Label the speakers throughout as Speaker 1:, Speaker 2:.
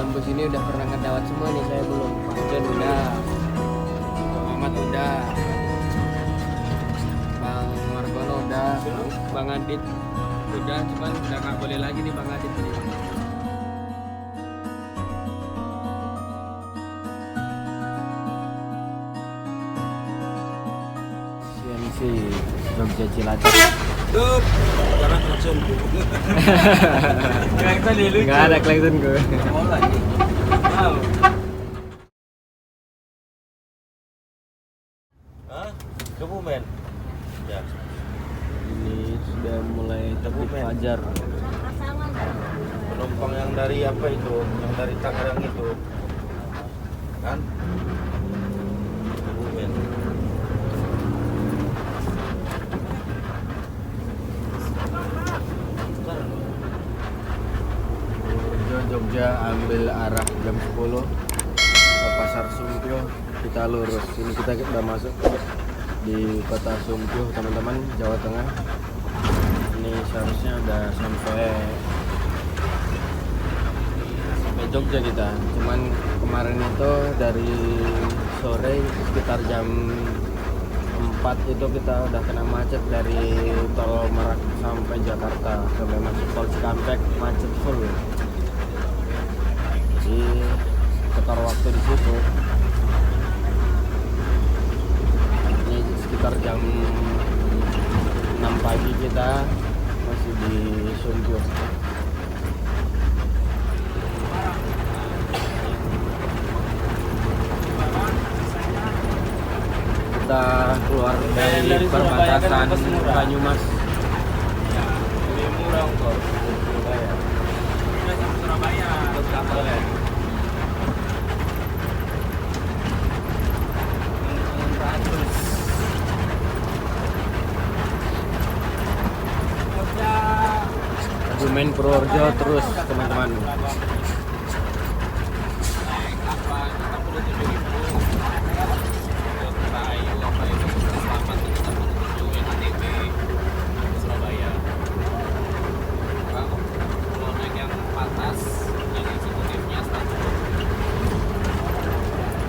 Speaker 1: kampus ini udah pernah ngedawat semua nih, saya belum. Pak John udah, Bang Mamat udah, Bang Margono udah, Bang Adit udah, cuman udah nggak boleh lagi nih Bang Adit nih. CMC Jogja Cilacap.
Speaker 2: Tuh, karena klakson.
Speaker 1: Klakson dia lucu. Nggak ada klakson gue.
Speaker 2: Mau lagi. Wow. Hah? Kebumen. Ya.
Speaker 1: Ini sudah mulai terbit fajar.
Speaker 2: Penumpang yang dari apa itu? Yang dari Tangerang itu. Kan? Kebumen.
Speaker 1: Jogja ambil arah jam 10 ke Pasar Sumpyo, kita lurus. Ini kita udah masuk di kota Sumpyo teman-teman, Jawa Tengah. Ini seharusnya udah sampai Jogja kita. Cuman kemarin itu dari sore sekitar jam 4 itu kita udah kena macet dari tol Merak sampai Jakarta, sampai masuk tol Cikampek macet full. Jadi sekitar waktu di situ ini sekitar jam 6 pagi kita masih di Sumpyo. Kita keluar dari perbatasan Banyumas.
Speaker 2: Lebih murah kok. Surabaya. Surabaya. Surabaya.
Speaker 1: Kebumen Purworejo terus teman-teman.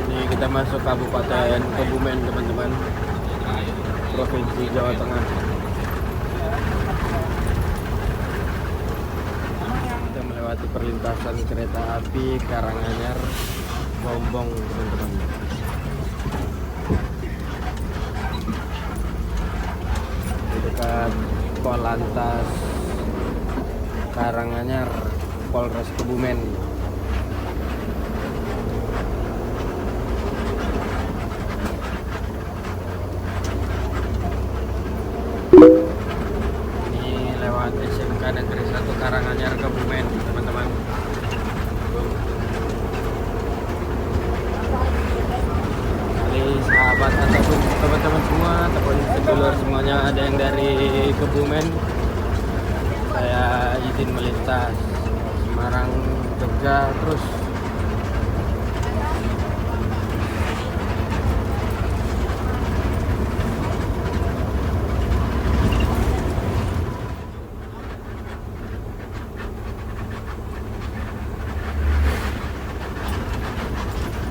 Speaker 1: Ini kita masuk Kabupaten Kebumen teman-teman, Provinsi Jawa Tengah. Kita melewati perlintasan kereta api Karanganyar Bombong teman-teman. Di dekat Polantas Karanganyar, Polres Kebumen. Ini lewat SMK Negeri 1 Karanganyar Kebumen teman-teman. Kali sahabat ataupun teman-teman semua ataupun sedulur semuanya ada yang dari Kebumen, saya izin melintas Semarang Jogja terus.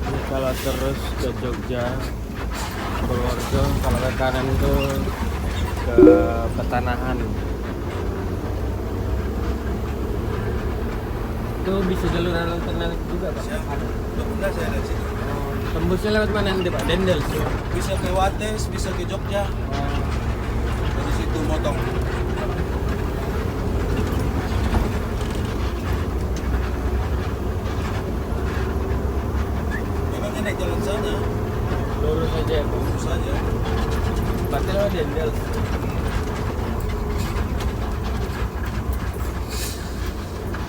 Speaker 1: Ini kalau terus ke Jogja Purworejo, kalau ke kanan itu ke Petanahan. Itu bisa jalur alternatif juga Pak?
Speaker 2: Enggak saya dari situ.
Speaker 1: Tembusnya lewat mana nanti Pak? Dendel?
Speaker 2: Bisa ke Wates, bisa ke Jogja. Dari situ motong. Memangnya naik jalan sana,
Speaker 1: Lurus aja.
Speaker 2: lurus saja.
Speaker 1: Berarti lewat Dendel.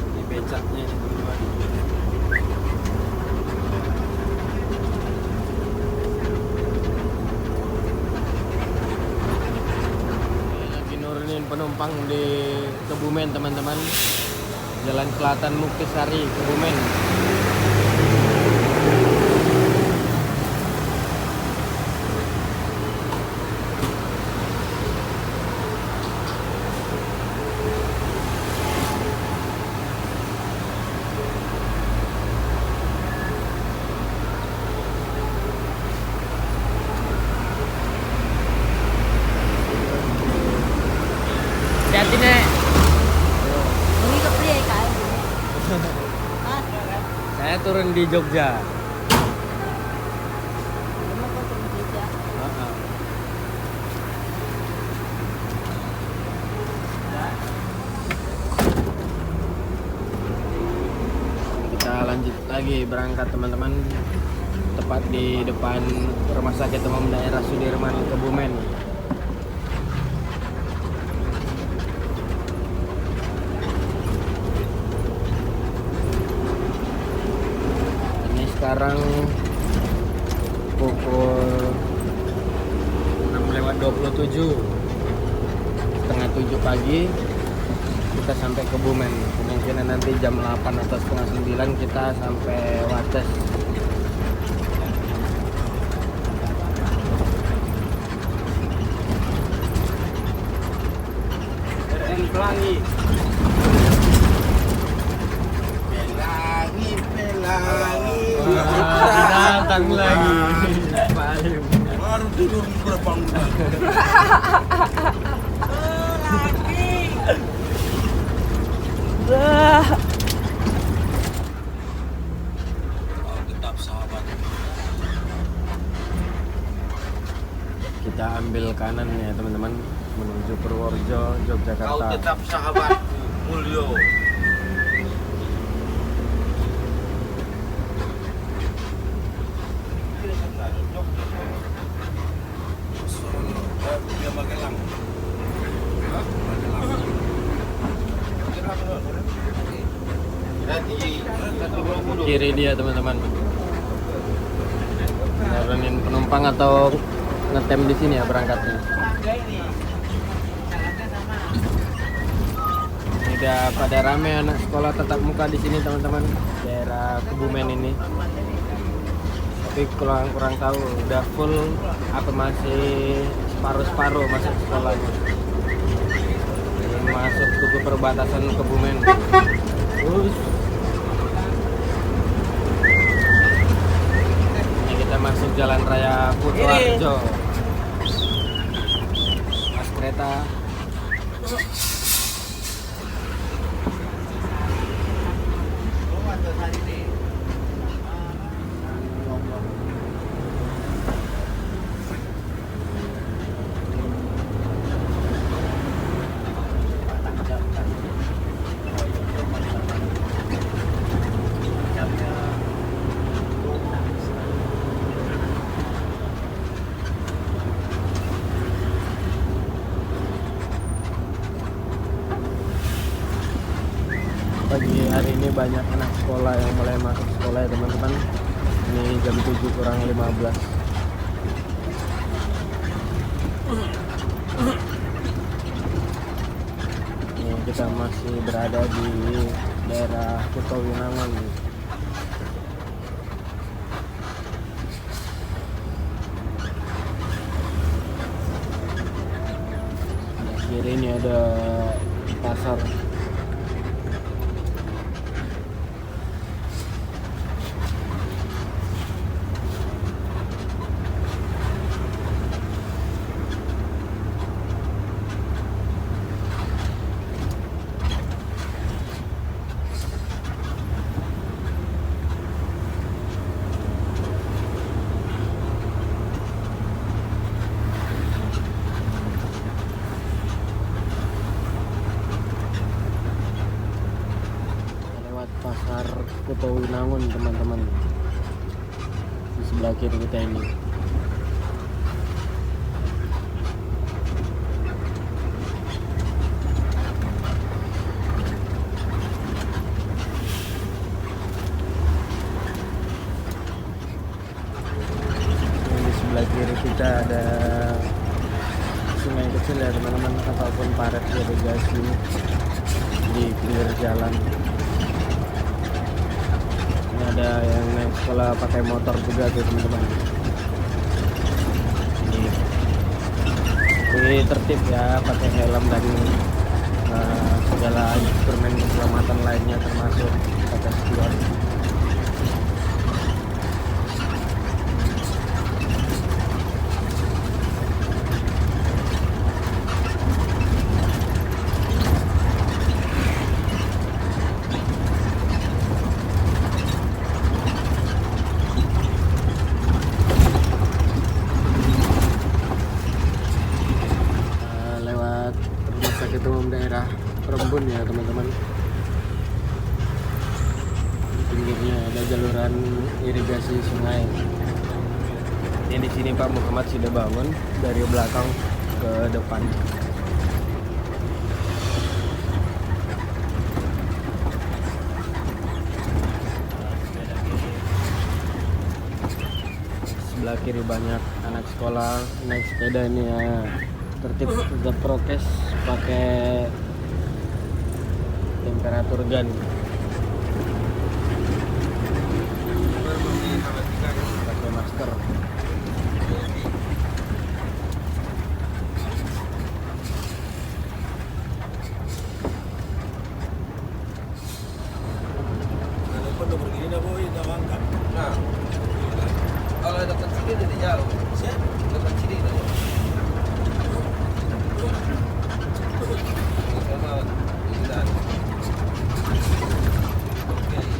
Speaker 1: Ini becaknya ini teman-teman. Lagi nurunin penumpang di Kebumen teman-teman. Jalan Selatan Muktisari Kebumen. Saya turun di Jogja.
Speaker 3: Emang kok turun di Jogja?
Speaker 1: Heeh. Kita lanjut lagi berangkat teman-teman, tepat di depan Rumah Sakit Umum Daerah Sudirman Kebumen. Ini sekarang pukul 6:27, setengah 7 pagi kita sampai Kebumen. Kemungkinan nanti jam 8 atau setengah 9 kita sampai Wates.
Speaker 2: Pelangi. Pelangi, pelangi.
Speaker 1: Datang lagi. Paling.
Speaker 2: Baru tidur berbangun. Kau tetap sahabat.
Speaker 1: Kita ambil kanan ya teman-teman, menuju Purworejo,
Speaker 2: Kau
Speaker 1: Yogyakarta.
Speaker 2: tetap sahabatku, Mulyo. Dia Magelang. Hah? Magelang.
Speaker 1: Kiri dia teman-teman. Nurunin penumpang atau ngetem di sini ya berangkatnya. Ini udah pada rame anak sekolah tatap muka di sini teman-teman, daerah Kebumen ini. Tapi kurang tahu udah full apa masih separuh-separuh masuk sekolahnya. Ini masuk ke perbatasan Kebumen. Terus ini kita masuk jalan raya Kutoarjo. Mas kereta. Pagi hari ini banyak anak sekolah yang mulai masuk sekolah ya teman-teman. Ini jam 7 kurang 15. Ini kita masih berada di daerah Kuto Winangun. Di kiri ini ada pasar. Lewat pasar Kuto Winangun teman-teman, di sebelah kiri kita ini. Ini di sebelah kiri kita ada sungai kecil ya teman-teman, ataupun parit irigasi di pinggir jalan. Ini ada yang naik sekolah pakai motor juga tuh teman-teman. Ini tertib ya, pakai helm dan segala instrumen keselamatan lainnya termasuk pakai spion. aliran irigasi sungai. Ini di sini Pak Muhammad sudah bangun dari belakang ke depan. Sebelah kiri banyak anak sekolah naik sepeda ini ya. Tertib tetap prokes, pakai temperatur gun. Pakai masker.
Speaker 2: Kalau udah begini dah boy, dah mangkap.
Speaker 4: Nah, kalau dekat sini dari jauh,
Speaker 2: Siap.
Speaker 4: dekat sini dari jauh. Karena ini dah. Oke. Ini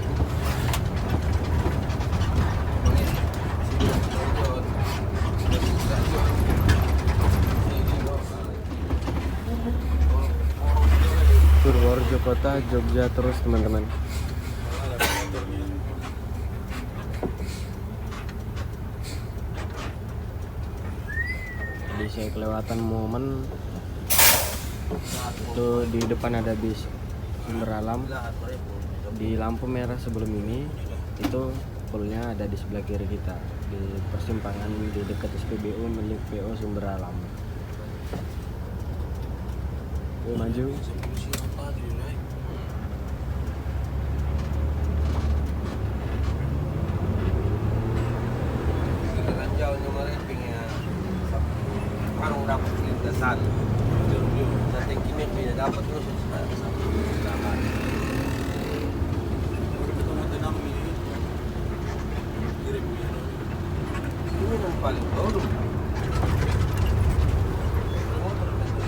Speaker 4: sini jauh.
Speaker 1: Purworejo Kota, Jogja terus teman-teman.
Speaker 2: Ada motornya.
Speaker 1: Jadi saya kelewatan momen itu di depan ada bis Sumber Alam. Di lampu merah sebelum ini itu poolnya ada di sebelah kiri kita di persimpangan di dekat SPBU milik PO Sumber Alam. Oke, maju.
Speaker 2: Siapa tadi naik?
Speaker 4: Dengan jauhnya mereka orang dapat lintasan. Nanti kimi punya dapat terus satu silakan.
Speaker 2: Baru ketemu tenang ini. Kirim dia.
Speaker 4: Ini yang paling baru.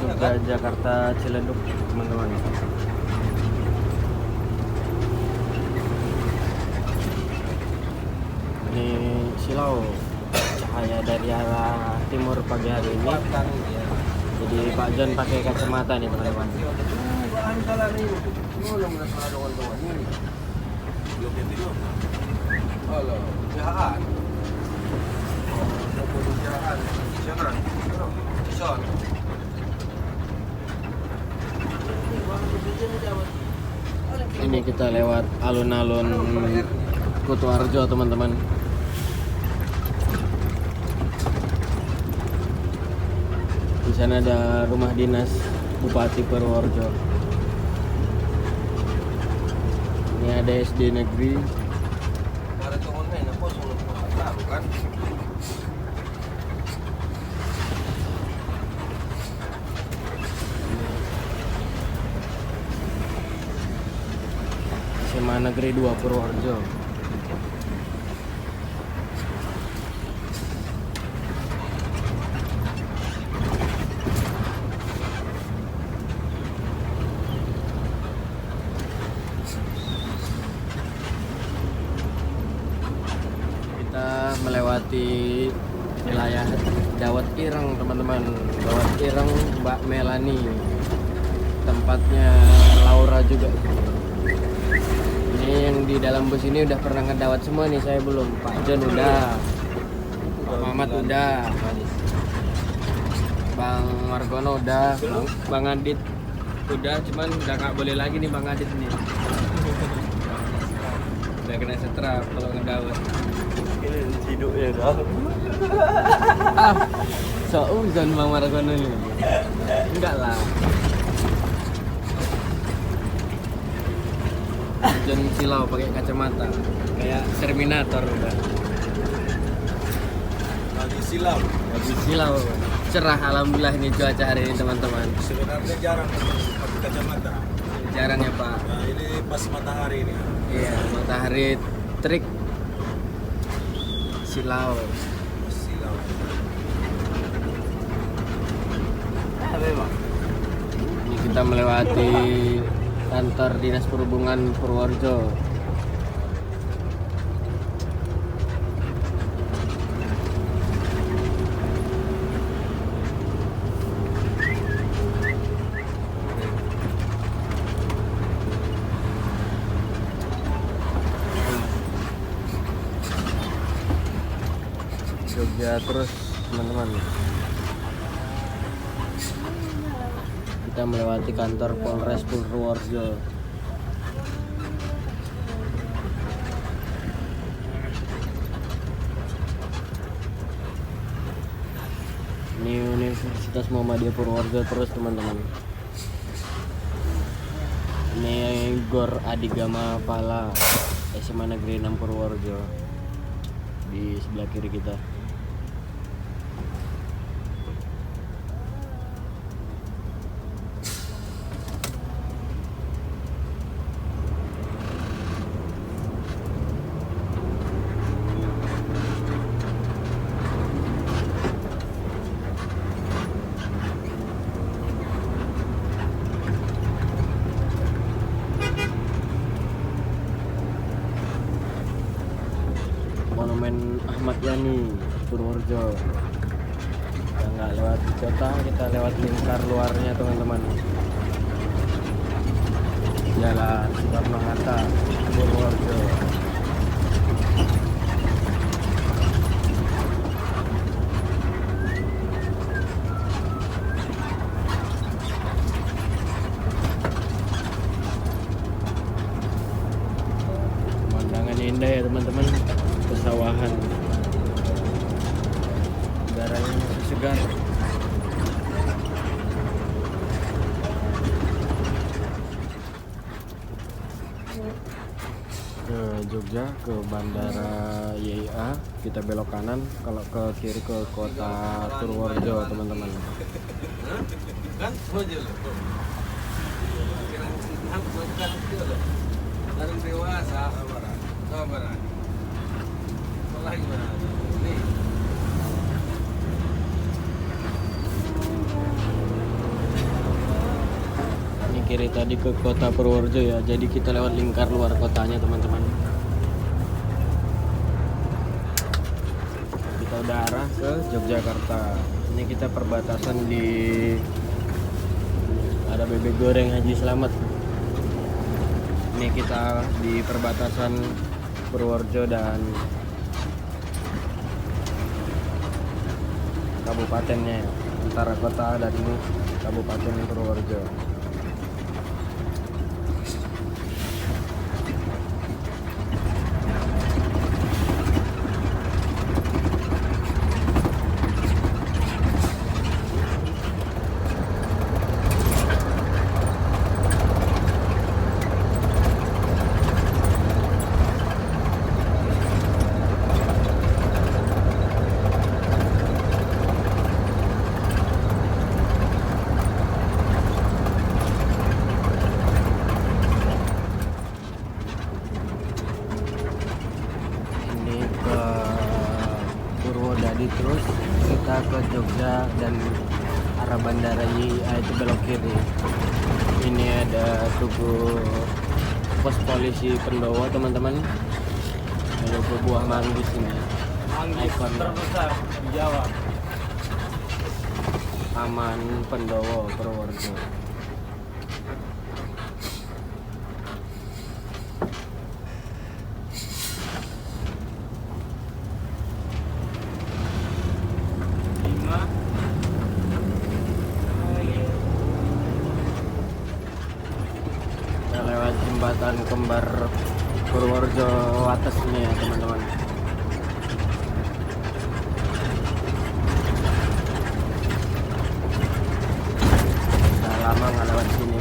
Speaker 1: Surga Jakarta Ciledug teman-teman. Ini silau cahaya dari arah timur pagi hari ini.
Speaker 4: Kuatkan dia.
Speaker 1: Jadi Pak John pakai kacamata nih teman-teman.
Speaker 4: Bahan jalan ini. Nolong na sa kawan-kawan ini.
Speaker 2: Blok yang tiga.
Speaker 4: Halo, jahat. Oh, boleh jahat. Sana. Sana.
Speaker 1: Ini kita lewat alun-alun Kutoarjo teman-teman. Di sana ada rumah dinas Bupati Purworejo. Ini ada SD negeri.
Speaker 4: Para itu online ako, sunod ko sa tao kan.
Speaker 1: SMA Negeri 2 Purworejo. Kita melewati wilayah Dawet Ireng teman-teman. Dawet Ireng Mbak Melani. Tempatnya Laura juga. Ini yang di dalam bus ini udah pernah ngedawat semua nih, saya belum. Pak John udah, Pak Mamat udah, Bang Margono udah, Bang Adit udah, cuman udah nggak boleh lagi nih Bang Adit nih. Udah kena setrap kalau ngedawat.
Speaker 4: Ini hidup ya dah.
Speaker 1: Ah, seuzon Bang Margono ini. Enggak lah. John silau pakai kacamata kayak Terminator udah.
Speaker 2: Lagi silau.
Speaker 1: Lagi silau. Cerah alhamdulillah ini cuaca hari ini teman-teman.
Speaker 2: Sebenarnya jarang pakai kacamata.
Speaker 1: Jarang ya Pak.
Speaker 2: Nah, ini pas matahari ini.
Speaker 1: Iya, matahari terik. Silau.
Speaker 2: Silau.
Speaker 1: Ini kita melewati kantor Dinas Perhubungan Purworejo. Jogja terus teman-teman. Kita melewati kantor Polres Purworejo. Ini Universitas Muhammadiyah Purworejo terus teman-teman. Ini Gor Adigama Pala SMA Negeri 6 Purworejo di sebelah kiri kita. Monumen Ahmad Yani Purworejo. Kita nggak lewat kota, kita lewat lingkar luarnya teman-teman. Jalan Soekarno Hatta Purworejo. Pemandangan indah ya teman-teman. Pesawahan, udaranya masih segar. Ke Jogja, ke Bandara YIA, kita belok kanan. Kalau ke kiri ke kota Purworejo teman-teman.
Speaker 4: Kan semua aja loh. Dari dewasa sabaran. Lagi mana? Nih.
Speaker 1: Ini kiri tadi ke kota Purworejo ya, jadi kita lewat lingkar luar kotanya teman-teman. Kita udah arah ke Yogyakarta. Ini kita perbatasan di ada bebek goreng Haji Slamet. Ini kita di perbatasan Purworejo dan kabupatennya ya, antara kota dan kabupaten Purworejo. Terus kita ke Jogja dan arah Bandara YIA itu belok kiri. Ini ada tugu pos polisi Pendowo teman-teman. Ada buah manggis ini. Ikon
Speaker 2: terbesar di Jawa.
Speaker 1: Taman Pendowo Purworejo. Lewat jembatan kembar Purworejo atas ini ya teman-teman. Udah lama nggak lewat sini.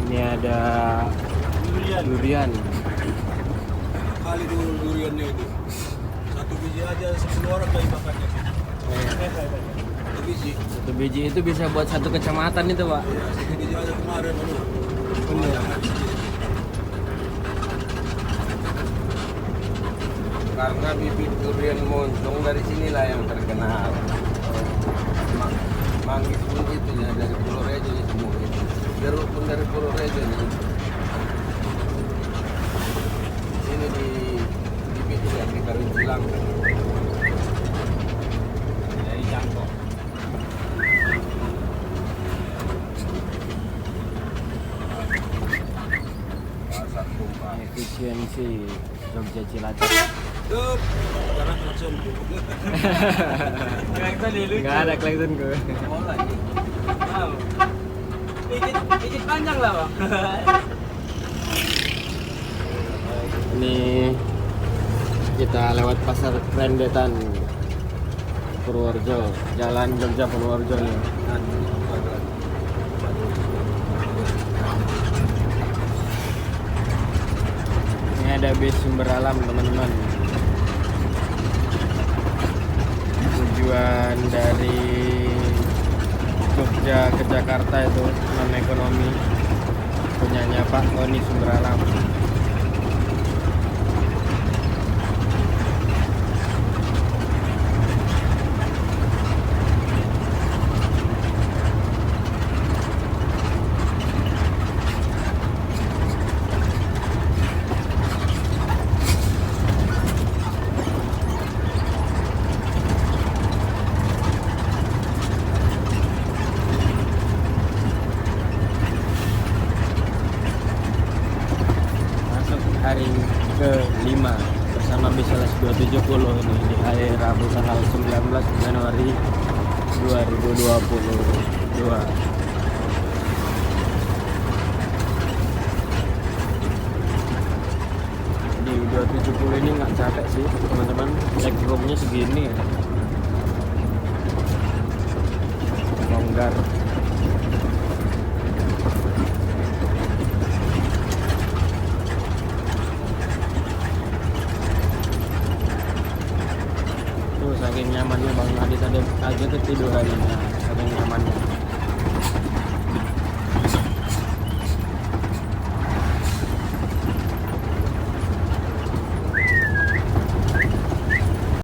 Speaker 1: Ini ada durian.
Speaker 2: Kali dulu duriannya itu. Satu biji aja 10 orang kali makannya.
Speaker 1: Oh, iya.
Speaker 2: biji.
Speaker 1: Satu biji itu bisa buat satu kecamatan itu, Pak.
Speaker 2: Iya, satu biji aja kemarin dulu.
Speaker 1: Bener.
Speaker 4: Karena bibit durian moncong dari sinilah yang terkenal. Manggis pun itu ya dari Pulau Rejo ya semua itu. Jeruk pun dari Pulau Rejo nih. Ini di bibit ya di Karincilang. Dari Jangkok. Pasar Tumpah.
Speaker 1: Efisiensi Jogja Cilacap.
Speaker 2: Dup, sekarang langsung.
Speaker 1: Nggak ada kelihatan gue.
Speaker 4: Mau lagi.
Speaker 3: Pijit panjang lah bang.
Speaker 1: Ini kita lewat pasar Rendetan Purworejo, Jalan Jogja Purworejo nih. Ini ada bis sumber alam teman-teman. Tujuan dari Jogja ke Jakarta itu non ekonomi, punyanya Pak Tony Sumber Alam. Hari ke-5 bersama Biseles 270 ini di hari Rabu tanggal 19 Januari 2022. Di 270 ini nggak capek sih teman-teman, legroomnya segini ya. Longgar. Saking nyamannya Bang Adi tadi aja ketiduran, saking nyamannya.